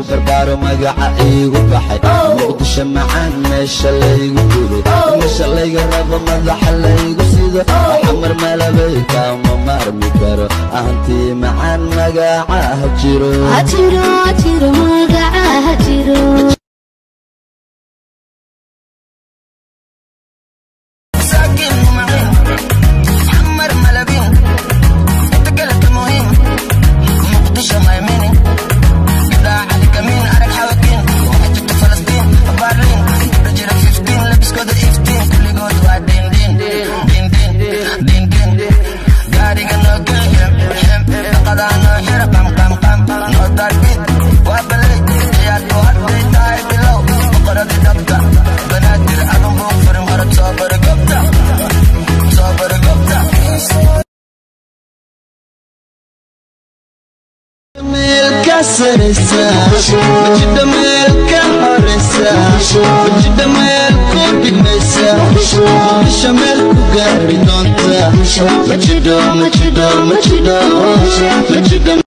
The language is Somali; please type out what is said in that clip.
barbaro magaca igu baxay muqdisho macaan meesha laygu guray meesha layga rabo madaxa laygu sido xamar malabay kama marmi karo ahantii macaan magaca hajiro magaca hajiro وجد مالك حرسة وجد مالك بالنساء شمالك قاري دونتا وجد